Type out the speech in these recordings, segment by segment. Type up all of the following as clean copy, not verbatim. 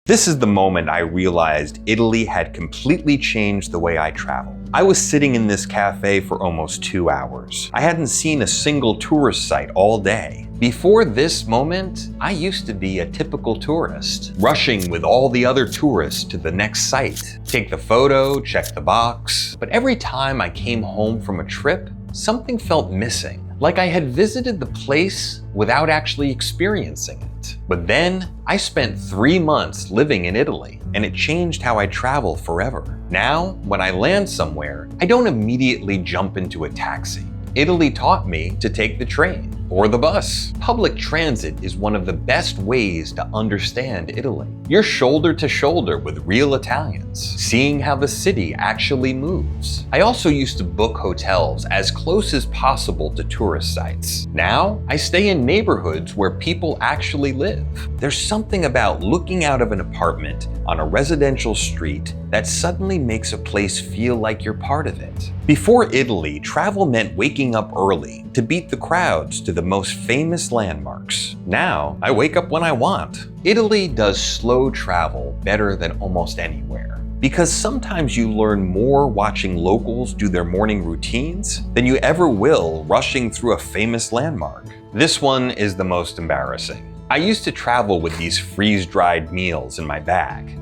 This is the moment I realized Italy had completely changed the way I travel. I was sitting in this cafe for almost 2 hours. I hadn't seen a single tourist site all day. Before this moment, I used to be a typical tourist, rushing with all the other tourists to the next site. Take the photo, check the box. But every time I came home from a trip, something felt missing. Like I had visited the place without actually experiencing it. But then I spent 3 months living in Italy, and it changed how I travel forever. Now, when I land somewhere, I don't immediately jump into a taxi. Italy taught me to take the train or the bus. Public transit is one of the best ways to understand Italy. You're shoulder to shoulder with real Italians, seeing how the city actually moves. I also used to book hotels as close as possible to tourist sites. Now, I stay in neighborhoods where people actually live. There's something about looking out of an apartment on a residential street that suddenly makes a place feel like you're part of it. Before Italy, travel meant waking up early to beat the crowds to the most famous landmarks. Now, I wake up when I want. Italy does slow travel better than almost anywhere, because sometimes you learn more watching locals do their morning routines than you ever will rushing through a famous landmark. This one is the most embarrassing. I used to travel with these freeze-dried meals in my bag.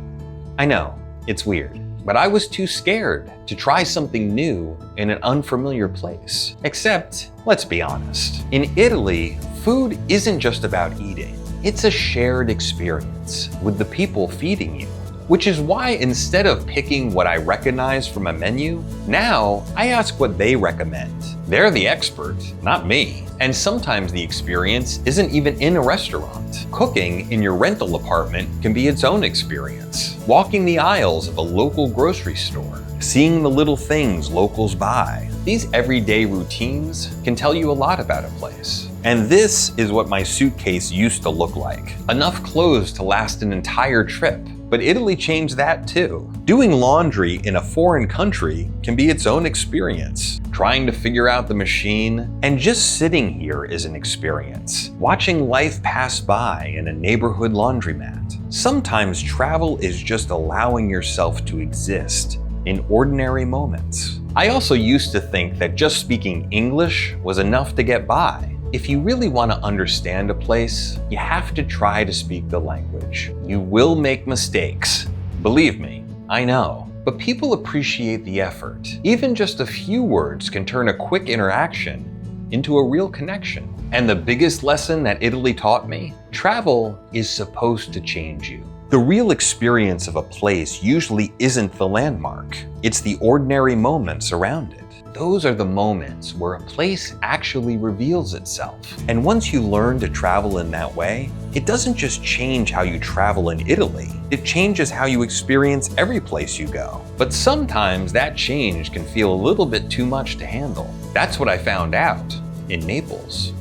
I know, it's weird, but I was too scared to try something new in an unfamiliar place. Except, let's be honest, in Italy, food isn't just about eating. It's a shared experience with the people feeding you. Which is why instead of picking what I recognize from a menu, now I ask what they recommend. They're the expert, not me. And sometimes the experience isn't even in a restaurant. Cooking in your rental apartment can be its own experience. Walking the aisles of a local grocery store, seeing the little things locals buy. These everyday routines can tell you a lot about a place. And this is what my suitcase used to look like. Enough clothes to last an entire trip. But Italy changed that too. Doing laundry in a foreign country can be its own experience. Trying to figure out the machine, and just sitting here is an experience. Watching life pass by in a neighborhood laundromat. Sometimes travel is just allowing yourself to exist in ordinary moments. I also used to think that just speaking English was enough to get by. If you really want to understand a place, you have to try to speak the language. You will make mistakes. Believe me, I know. But people appreciate the effort. Even just a few words can turn a quick interaction into a real connection. And the biggest lesson that Italy taught me? Travel is supposed to change you. The real experience of a place usually isn't the landmark. It's the ordinary moments around it. Those are the moments where a place actually reveals itself. And once you learn to travel in that way, it doesn't just change how you travel in Italy, it changes how you experience every place you go. But sometimes that change can feel a little bit too much to handle. That's what I found out in Naples.